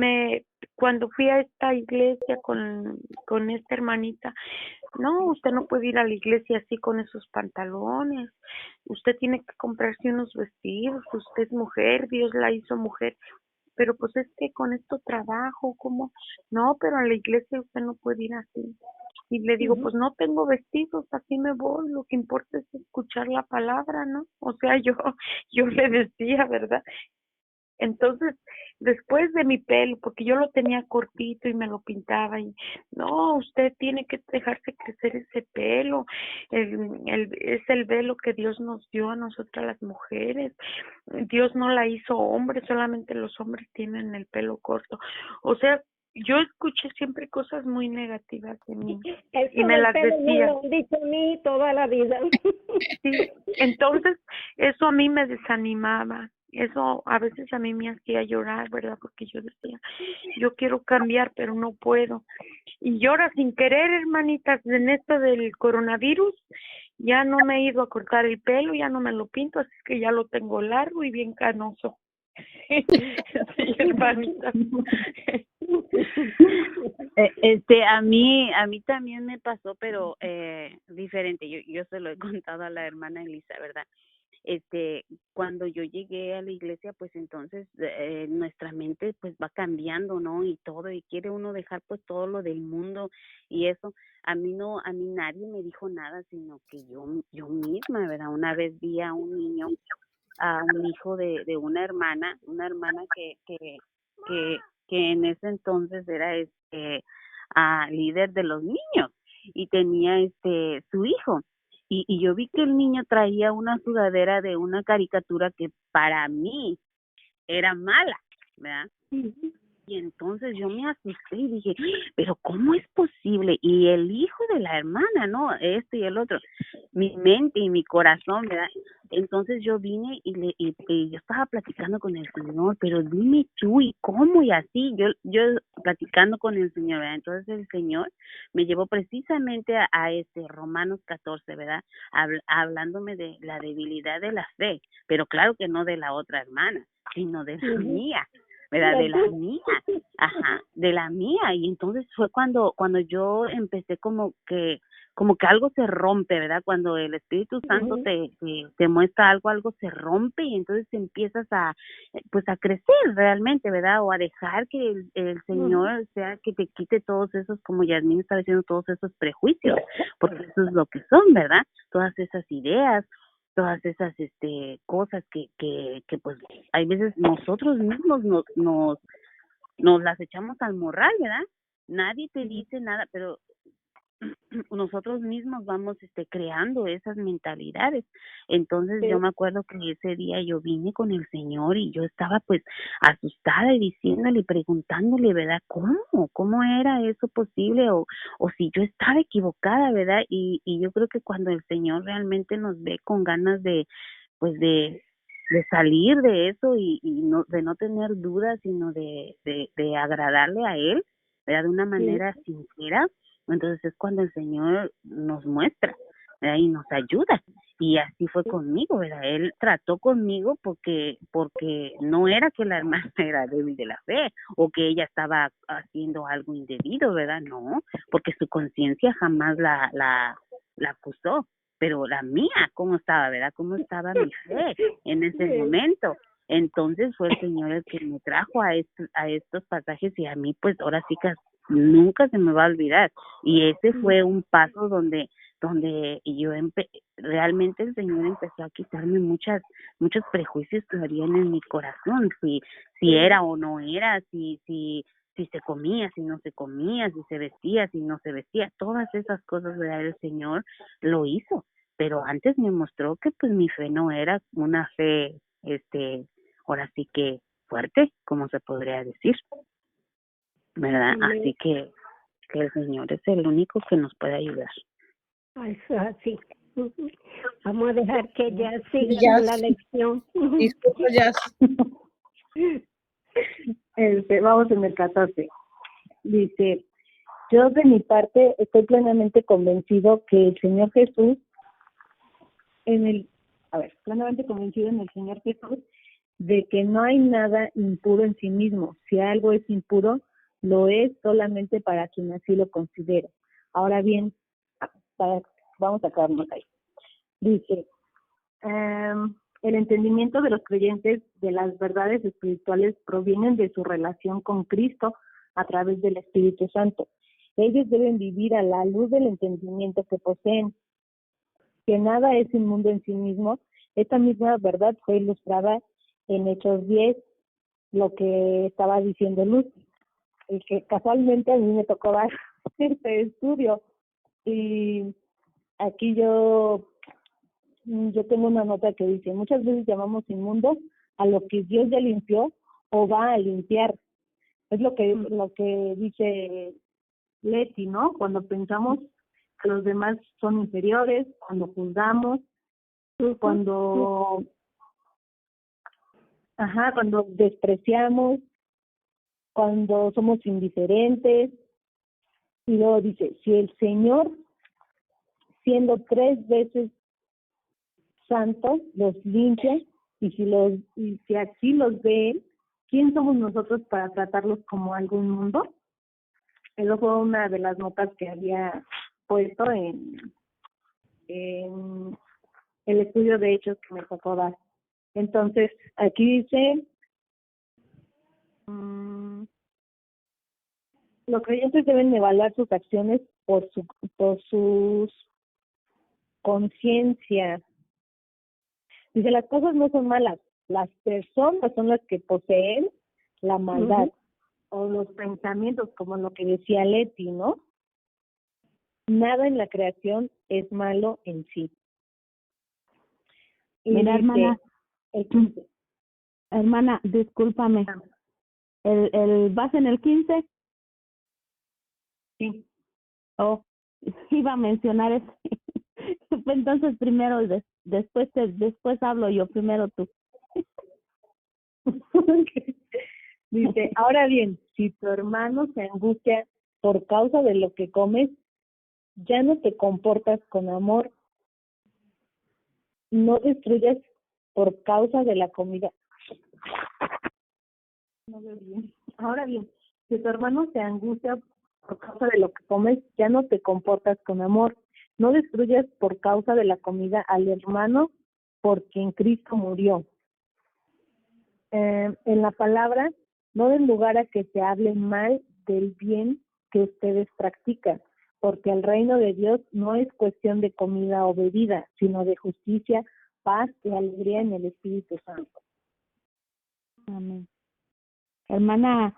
cuando fui a esta iglesia con esta hermanita, no, usted no puede ir a la iglesia así con esos pantalones, usted tiene que comprarse unos vestidos, usted es mujer, Dios la hizo mujer, pero pues es que con esto trabajo, ¿cómo? No, pero a la iglesia usted no puede ir así. Y le digo, pues no tengo vestidos, así me voy, lo que importa es escuchar la palabra, ¿no? O sea, yo le decía, ¿verdad? Entonces, después de mi pelo, porque yo lo tenía cortito y me lo pintaba, y no, usted tiene que dejarse crecer ese pelo, es el velo que Dios nos dio a nosotras las mujeres. Dios no la hizo hombre, solamente los hombres tienen el pelo corto. O sea, yo escuché siempre cosas muy negativas de mí y me las decía. Me lo han dicho a mí toda la vida. Sí, entonces eso a mí me desanimaba. Eso a veces a mí me hacía llorar, ¿verdad? Porque yo decía, yo quiero cambiar, pero no puedo. Y llora sin querer, hermanitas, en esto del coronavirus, ya no me he ido a cortar el pelo, ya no me lo pinto, así que ya lo tengo largo y bien canoso. Sí, hermanitas. A mí también me pasó, pero diferente. Yo se lo he contado a la hermana Elisa, ¿verdad? Cuando yo llegué a la iglesia, pues entonces nuestra mente pues va cambiando, ¿no? Y todo, y quiere uno dejar pues todo lo del mundo y eso. A mí nadie me dijo nada, sino que yo misma, ¿verdad? Una vez vi a un niño, a un hijo de una hermana que en ese entonces era líder de los niños y tenía su hijo. Y yo vi que el niño traía una sudadera de una caricatura que para mí era mala, ¿verdad? Y entonces yo me asusté y dije, pero ¿cómo es posible? Y el hijo de la hermana, ¿no? Y el otro, mi mente y mi corazón, ¿verdad? Entonces yo vine y yo estaba platicando con el Señor, pero dime tú, ¿y cómo? Y así, yo platicando con el Señor, ¿verdad? Entonces el Señor me llevó precisamente a Romanos 14, ¿verdad? Hablándome de la debilidad de la fe, pero claro que no de la otra hermana, sino de la mía. ¿Verdad? De la mía, y entonces fue cuando yo empecé como que algo se rompe, ¿verdad? Cuando el Espíritu Santo te muestra algo se rompe y entonces empiezas a crecer realmente, ¿verdad? O a dejar que el Señor sea que te quite todos esos, como Yasmín está diciendo, todos esos prejuicios, porque eso es lo que son, ¿verdad? Todas esas ideas, todas esas cosas que pues hay veces nosotros mismos nos las echamos al morral, ¿verdad? Nadie te dice nada, pero nosotros mismos vamos creando esas mentalidades. Entonces yo me acuerdo que ese día yo vine con el Señor y yo estaba pues asustada y diciéndole, preguntándole, ¿verdad? ¿Cómo era eso posible? O si yo estaba equivocada, ¿verdad? Y yo creo que cuando el Señor realmente nos ve con ganas de salir de eso y no, de no tener dudas, sino de agradarle a Él, ¿verdad? De una manera sincera, entonces es cuando el Señor nos muestra, ¿verdad? Y nos ayuda. Y así fue conmigo, ¿verdad? Él trató conmigo porque no era que la hermana era débil de la fe o que ella estaba haciendo algo indebido, ¿verdad? No, porque su conciencia jamás la acusó. Pero la mía, ¿cómo estaba, verdad? ¿Cómo estaba mi fe en ese momento? Entonces fue el Señor el que me trajo a estos pasajes y a mí pues ahora sí que nunca se me va a olvidar. Y ese fue un paso donde yo realmente el Señor empezó a quitarme muchos prejuicios que habían en mi corazón, si era o no era, si si se comía, si no se comía, si se vestía, si no se vestía, todas esas cosas, ¿verdad? El Señor lo hizo, pero antes me mostró que pues mi fe no era una fe, ahora sí que fuerte, como se podría decir, ¿verdad? Así que el Señor es el único que nos puede ayudar. Eso es así. Vamos a dejar que ella siga Ya, con la lección. disculpa, ya. Vamos en el 14. Dice, yo de mi parte estoy plenamente convencido que el Señor Jesús, plenamente convencido en el Señor Jesús de que no hay nada impuro en sí mismo. Si algo es impuro, lo es solamente para quien así lo considera. Ahora bien, vamos a quedarnos ahí. Dice, el entendimiento de los creyentes de las verdades espirituales provienen de su relación con Cristo a través del Espíritu Santo. Ellos deben vivir a la luz del entendimiento que poseen, que nada es inmundo en sí mismo. Esta misma verdad fue ilustrada en Hechos 10, lo que estaba diciendo Luz, y que casualmente a mí me tocó dar este estudio. Y aquí yo tengo una nota que dice, muchas veces llamamos inmundo a lo que Dios ya limpió o va a limpiar. Es lo que dice Leti, ¿no? Cuando pensamos que los demás son inferiores, cuando juzgamos, cuando despreciamos, cuando somos indiferentes. Y luego dice, si el Señor, siendo 3 veces santo, los limpia, y si así los ve Él, ¿quién somos nosotros para tratarlos como algo inmundo? Eso fue una de las notas que había puesto en el estudio de Hechos que me tocó dar. Entonces, aquí dice, los creyentes deben evaluar sus acciones por sus conciencia. Dice, las cosas no son malas, las personas son las que poseen la maldad, o los pensamientos, como lo que decía Leti, ¿no? Nada en la creación es malo en sí. Y mira, dice, hermana, discúlpame, ¿vas en el 15? Sí. Oh, iba a mencionar eso. Entonces primero, después hablo yo, primero tú. Dice, ahora bien, si tu hermano se angustia por causa de lo que comes, ya no te comportas con amor. No destruyas por causa de la comida. No veo bien. Ahora bien, si tu hermano se angustia por causa de lo que comes, ya no te comportas con amor. No destruyas por causa de la comida al hermano por quien Cristo murió. En la palabra, no den lugar a que se hable mal del bien que ustedes practican, porque el reino de Dios no es cuestión de comida o bebida, sino de justicia, paz y alegría en el Espíritu Santo. Amén. Hermana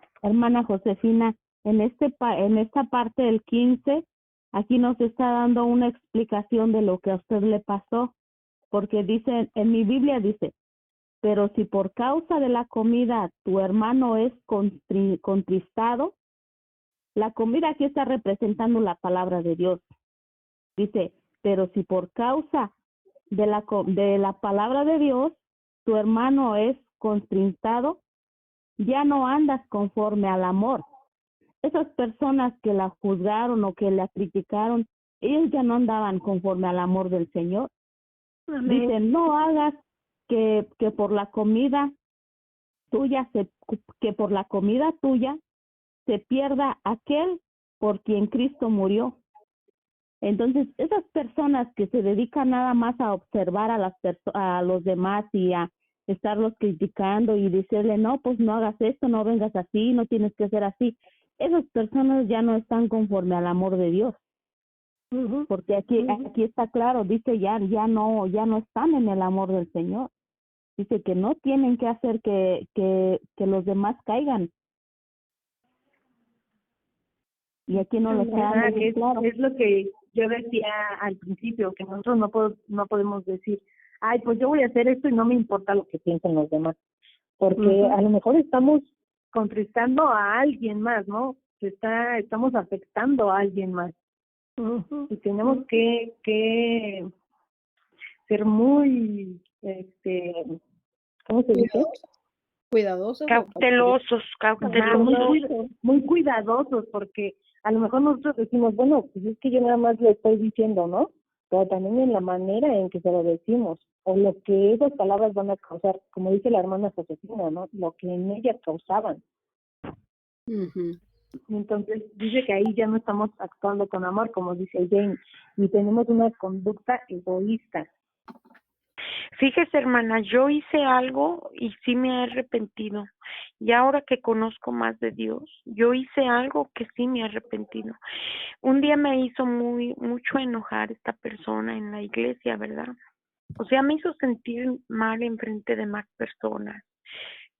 Josefina, en esta parte del 15, aquí nos está dando una explicación de lo que a usted le pasó, porque dice, en mi Biblia dice, pero si por causa de la comida tu hermano es contristado, la comida aquí está representando la palabra de Dios. Dice, pero si por causa de la palabra de Dios tu hermano es contristado, ya no andas conforme al amor. Esas personas que la juzgaron o que la criticaron, ellos ya no andaban conforme al amor del Señor. Amén. Dicen, no hagas que por la comida tuya se pierda aquel por quien Cristo murió. Entonces, esas personas que se dedican nada más a observar a los demás y a estarlos criticando y decirle, no, pues no hagas esto, no vengas así, no tienes que ser así. Esas personas ya no están conforme al amor de Dios. Porque aquí está claro, dice ya no están en el amor del Señor. Dice que no tienen que hacer que los demás caigan. Y aquí no lo está dando Que bien claro. es lo que yo decía al principio, que nosotros no podemos decir, ay, pues yo voy a hacer esto y no me importa lo que piensen los demás, porque a lo mejor estamos contristando a alguien más, ¿no? Estamos afectando a alguien más. Y tenemos que ser muy, ¿cómo se dice? Cuidadosos. Cautelosos, Muy cuidadosos, porque a lo mejor nosotros decimos, bueno, pues es que yo nada más le estoy diciendo, ¿no? Pero también en la manera en que se lo decimos, o lo que esas palabras van a causar, como dice la hermana Josefina, ¿no? Lo que en ella causaban. Entonces dice que ahí ya no estamos actuando con amor, como dice Jane, y tenemos una conducta egoísta. Fíjese, hermana, yo hice algo y sí me he arrepentido. Y ahora que conozco más de Dios, yo hice algo que sí me he arrepentido. Un día me hizo mucho enojar esta persona en la iglesia, ¿verdad? O sea, me hizo sentir mal en frente de más personas.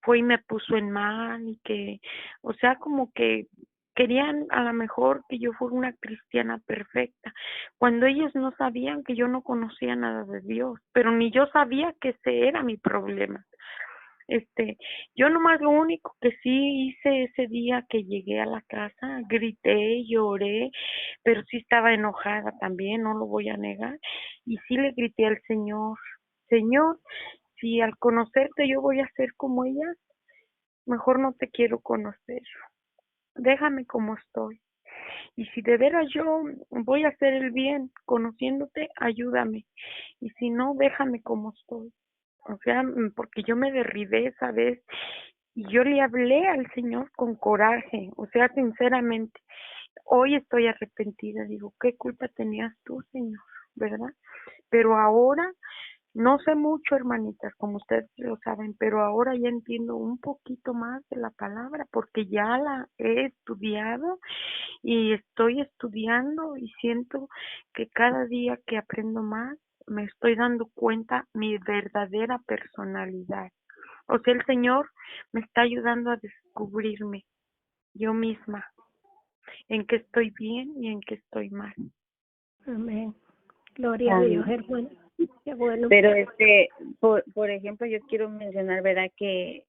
Fue y me puso en mal y que, o sea, como que querían a lo mejor que yo fuera una cristiana perfecta, cuando ellos no sabían que yo no conocía nada de Dios, pero ni yo sabía que ese era mi problema. Yo nomás lo único que sí hice ese día que llegué a la casa, grité, lloré, pero sí estaba enojada también, no lo voy a negar, y sí le grité al Señor, Señor, si al conocerte yo voy a ser como ella, mejor no te quiero conocer, déjame como estoy. Y si de veras yo voy a hacer el bien conociéndote, ayúdame. Y si no, déjame como estoy. O sea, porque yo me derribé esa vez y yo le hablé al Señor con coraje, o sea, sinceramente. Hoy estoy arrepentida, digo, ¿qué culpa tenías tú, Señor? ¿Verdad? Pero ahora no sé mucho, hermanitas, como ustedes lo saben, pero ahora ya entiendo un poquito más de la palabra porque ya la he estudiado y estoy estudiando y siento que cada día que aprendo más me estoy dando cuenta mi verdadera personalidad. O sea, el Señor me está ayudando a descubrirme yo misma, en qué estoy bien y en qué estoy mal. Amén. Gloria a Dios, hermano. Qué bueno. Pero por ejemplo, yo quiero mencionar, ¿verdad? Que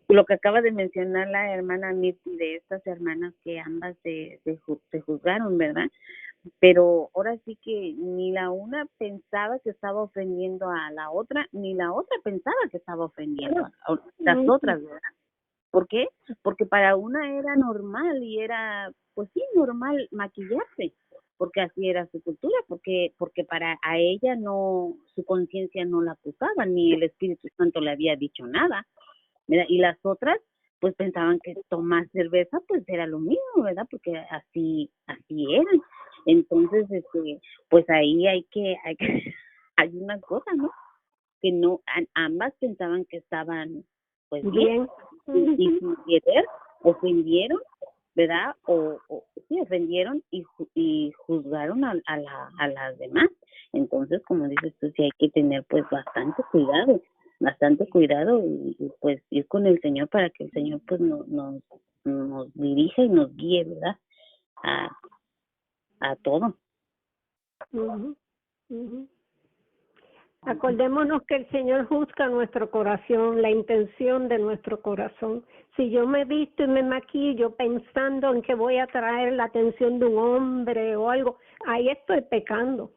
lo que acaba de mencionar la hermana Mitzi de estas hermanas que ambas se juzgaron, ¿verdad? Pero ahora sí que ni la una pensaba que estaba ofendiendo a la otra, ni la otra pensaba que estaba ofendiendo a las otras, ¿verdad? ¿Por qué? Porque para una era normal y era, pues sí, normal maquillarse, porque así era su cultura, porque para a ella no, su conciencia no la acusaba, ni el Espíritu Santo le había dicho nada, ¿verdad? Y las otras, pues pensaban que tomar cerveza, pues era lo mismo, ¿verdad? Porque así eran. Entonces, pues ahí hay hay una cosa, ¿no? Que no, ambas pensaban que estaban, pues bien. Y sin querer ofendieron, ¿verdad? O sí, ofendieron y juzgaron a las demás. Entonces, como dices tú, sí hay que tener pues bastante cuidado y pues ir con el Señor para que el Señor pues nos dirija y nos guíe, ¿verdad? A todo. Acordémonos que el Señor juzga nuestro corazón, la intención de nuestro corazón. Si yo me visto y me maquillo pensando en que voy a atraer la atención de un hombre o algo, ahí estoy pecando.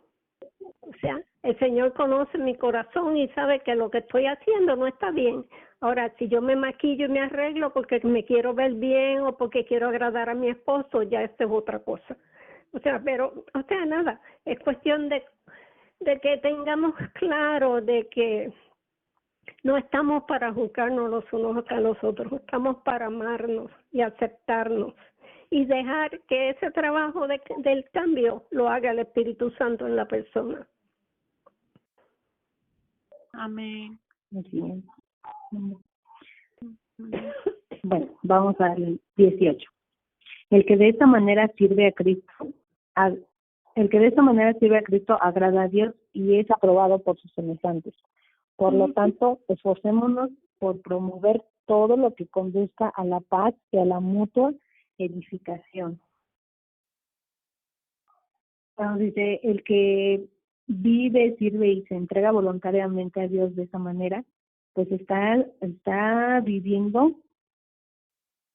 O sea, el Señor conoce mi corazón y sabe que lo que estoy haciendo no está bien. Ahora, si yo me maquillo y me arreglo porque me quiero ver bien o porque quiero agradar a mi esposo, ya esto es otra cosa. O sea, nada, es cuestión de que tengamos claro de que no estamos para juzgarnos los unos a los otros, estamos para amarnos y aceptarnos y dejar que ese trabajo del cambio lo haga el Espíritu Santo en la persona. Amén. Bueno, vamos al 18. El que de esta manera sirve a Cristo, agrada a Dios y es aprobado por sus semejantes. Por lo tanto, esforcémonos por promover todo lo que conduzca a la paz y a la mutua edificación. Dice, el que vive, sirve y se entrega voluntariamente a Dios de esa manera, pues está viviendo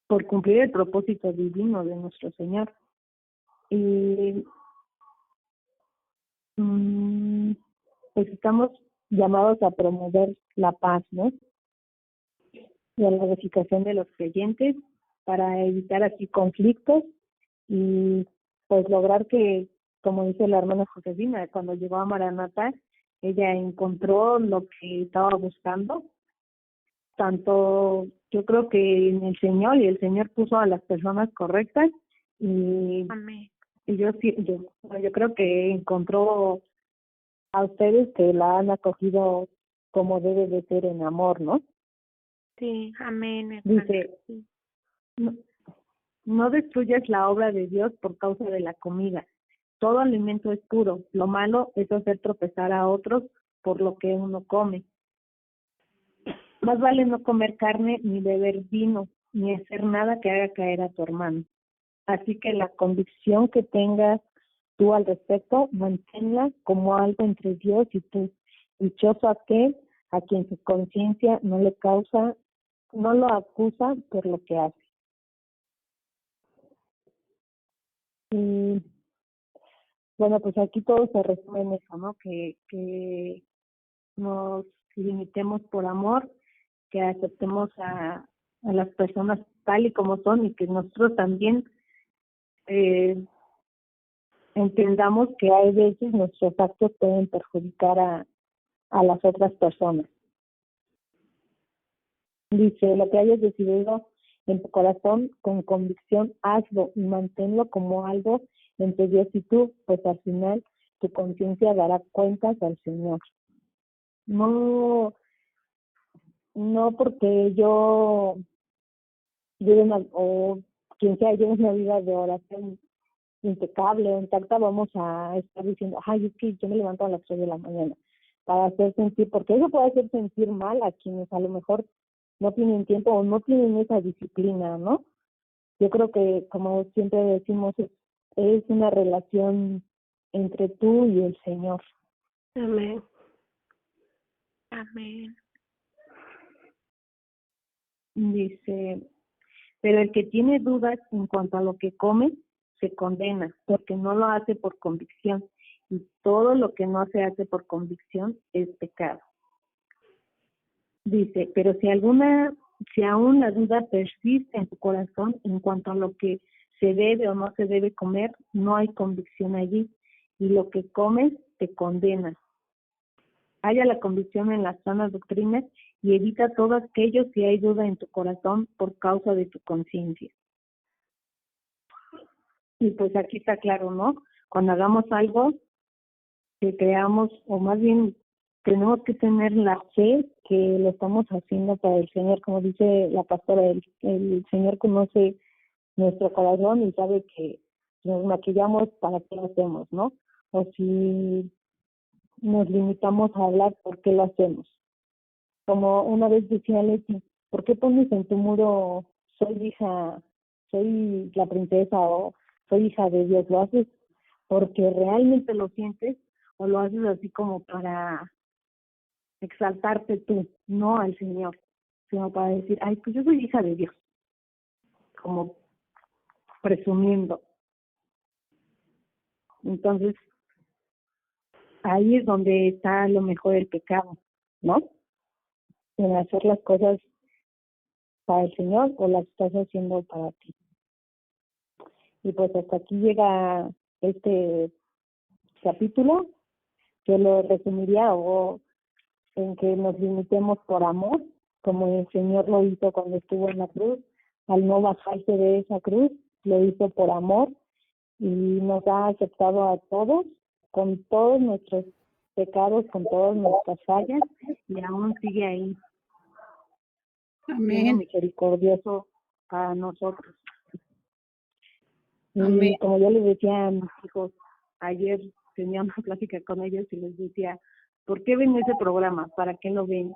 por cumplir el propósito divino de nuestro Señor. Y pues estamos llamados a promover la paz, ¿no? Y a la edificación de los creyentes para evitar así conflictos y pues lograr que, como dice la hermana Josefina, cuando llegó a Maranatha, ella encontró lo que estaba buscando, tanto yo creo que en el Señor, y el Señor puso a las personas correctas, y, Amén. y yo creo que encontró a ustedes que la han acogido como debe de ser en amor, ¿no? Sí, amén, hermana. Dice, Sí. no destruyas la obra de Dios por causa de la comida. Todo alimento es puro. Lo malo es hacer tropezar a otros por lo que uno come. Más vale no comer carne, ni beber vino, ni hacer nada que haga caer a tu hermano. Así que la convicción que tengas tú al respecto, manténla como algo entre Dios y tú. Dichoso aquel a quien su conciencia no lo acusa por lo que hace. Y bueno, pues aquí todo se resume en eso, ¿no? Que nos limitemos por amor, que aceptemos a las personas tal y como son, y que nosotros también entendamos que hay veces nuestros actos pueden perjudicar a las otras personas. Dice, lo que hayas decidido en tu corazón con convicción, hazlo y manténlo como algo entre Dios y tú, pues al final tu conciencia dará cuentas al Señor. No porque yo lleve o quien sea lleve una vida de oración impecable o intacta, vamos a estar diciendo, ay, es que yo me levanto a las 3 de la mañana para hacer sentir, porque eso puede hacer sentir mal a quienes a lo mejor no tienen tiempo o no tienen esa disciplina, ¿no? Yo creo que, como siempre decimos, es una relación entre tú y el Señor. Amén. Amén. Dice, pero el que tiene dudas en cuanto a lo que come, se condena, porque no lo hace por convicción, y todo lo que no se hace por convicción es pecado. Dice, pero si aún la duda persiste en tu corazón en cuanto a lo que se debe o no se debe comer, no hay convicción allí, y lo que comes te condena. Haya la convicción en las sanas doctrinas y evita todo aquello si hay duda en tu corazón por causa de tu conciencia. Y pues aquí está claro, ¿no? Cuando hagamos algo que creamos, o más bien tenemos que tener la fe que lo estamos haciendo para el Señor, como dice la pastora, el Señor conoce nuestro corazón y sabe que nos maquillamos para qué lo hacemos, ¿no? O si nos limitamos a hablar, ¿por qué lo hacemos? Como una vez decía Leti, ¿por qué pones en tu muro soy la princesa o soy hija de Dios? ¿Lo haces porque realmente lo sientes o lo haces así como para exaltarte tú, no al Señor, sino para decir, ay, pues yo soy hija de Dios, como presumiendo? Entonces, ahí es donde está a lo mejor el pecado, ¿no? En hacer las cosas para el Señor o las estás haciendo para ti. Y pues hasta aquí llega este capítulo. Yo lo resumiría en que nos limitemos por amor, como el Señor lo hizo cuando estuvo en la cruz. Al no bajarse de esa cruz, lo hizo por amor y nos ha aceptado a todos, con todos nuestros pecados, con todas nuestras fallas, y aún sigue ahí, siendo misericordioso para nosotros. Y como yo les decía a mis hijos, ayer tenía una plática con ellos y les decía, ¿por qué ven ese programa? ¿Para qué lo ven?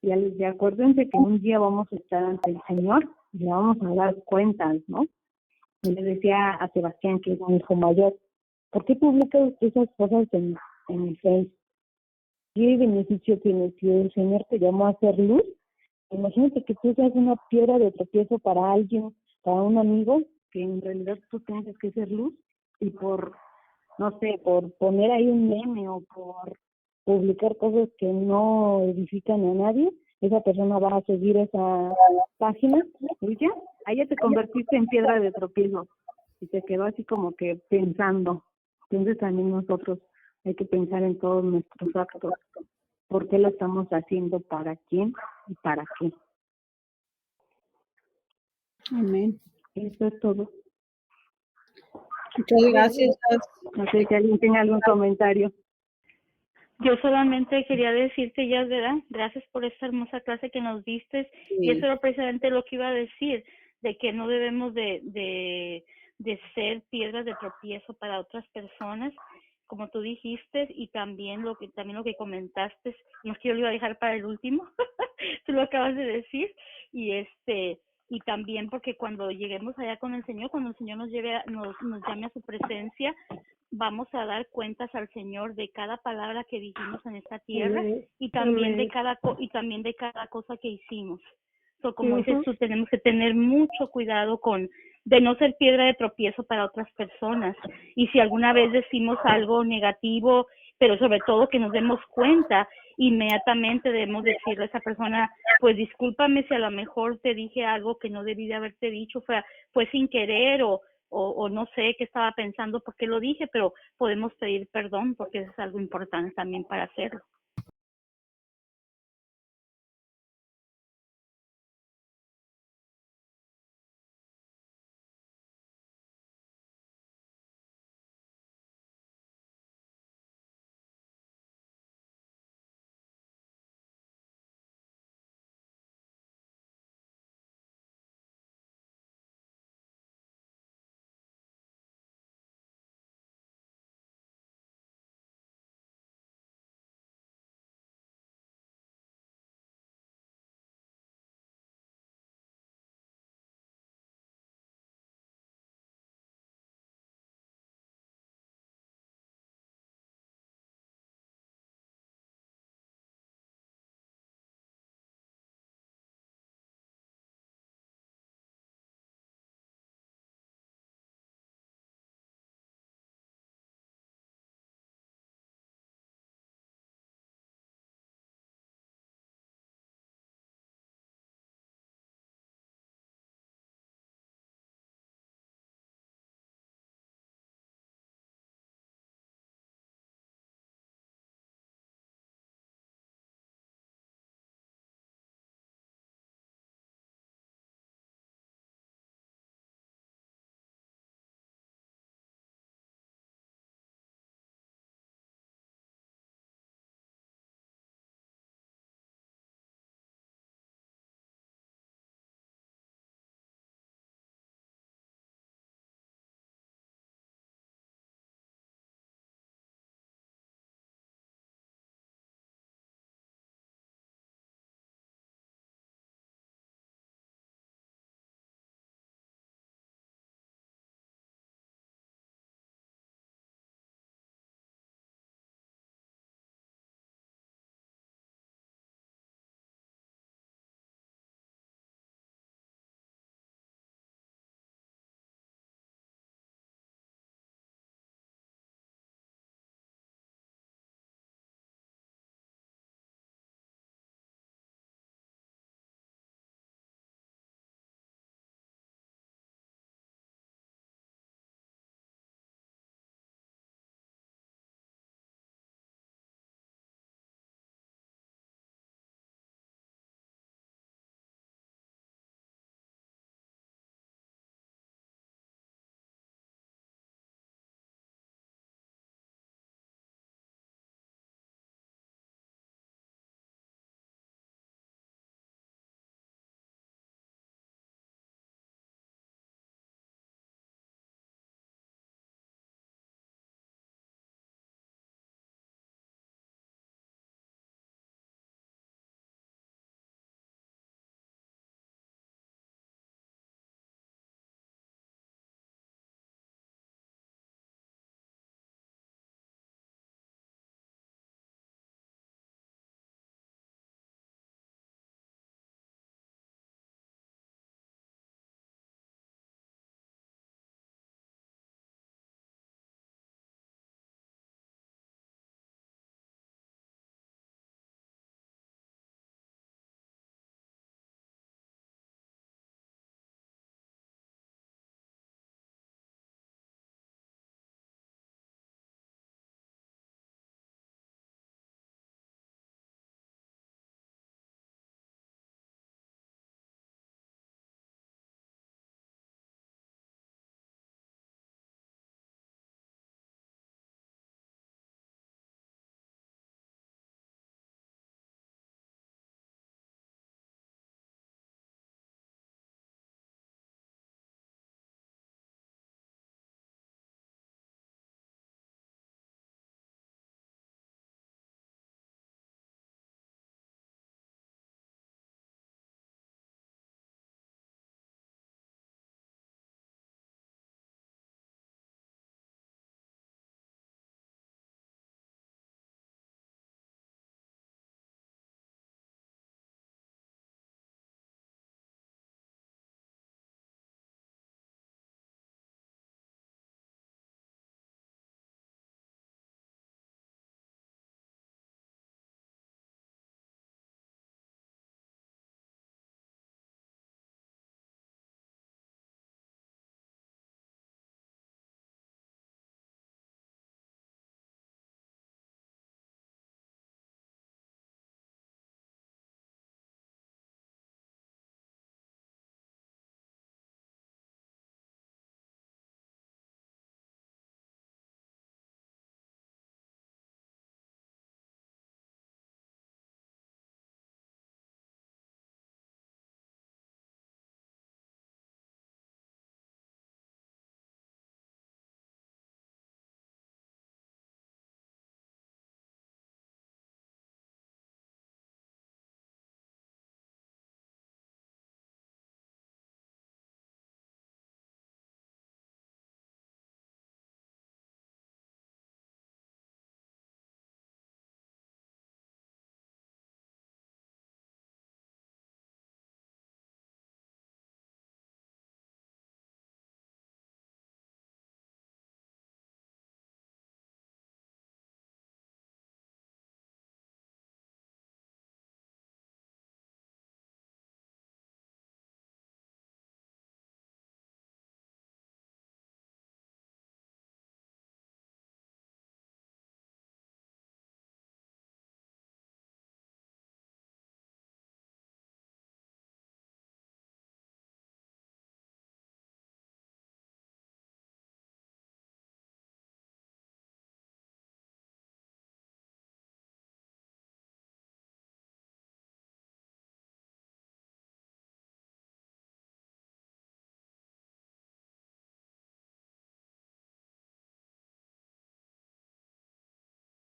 Y ya les decía, acuérdense que un día vamos a estar ante el Señor y le vamos a dar cuentas, ¿no? Y les decía a Sebastián, que es mi hijo mayor, ¿por qué publica usted esas cosas en el Facebook? ¿Qué beneficio tiene? Si el Señor te llamó a hacer luz, imagínate que tú seas una piedra de tropiezo para alguien, para un amigo, que en realidad tú tengas que ser luz, y no sé, por poner ahí un meme o por publicar cosas que no edifican a nadie, esa persona va a seguir esa página y ya, ahí ya te convertiste en piedra de tropiezo y te quedó así como que pensando. Entonces también nosotros hay que pensar en todos nuestros actos, por qué lo estamos haciendo, para quién y para qué. Amén. Eso es todo. Muchas gracias. No sé si alguien tiene algún comentario. Yo solamente quería decirte, ya, ¿verdad? Gracias por esta hermosa clase que nos diste. Sí. Y eso era precisamente lo que iba a decir, de que no debemos de ser piedras de tropiezo para otras personas, como tú dijiste, y también lo que comentaste, no es que yo lo iba a dejar para el último, tú lo acabas de decir, y también porque cuando lleguemos allá con el Señor, cuando el Señor nos llame a su presencia, vamos a dar cuentas al Señor de cada palabra que dijimos en esta tierra y también de cada cosa que hicimos. Como dices tú, tenemos que tener mucho cuidado de no ser piedra de tropiezo para otras personas. Y si alguna vez decimos algo negativo, pero sobre todo que nos demos cuenta, inmediatamente debemos decirle a esa persona, pues discúlpame si a lo mejor te dije algo que no debí de haberte dicho, fue sin querer o no sé qué estaba pensando, por qué lo dije, pero podemos pedir perdón porque eso es algo importante también para hacerlo.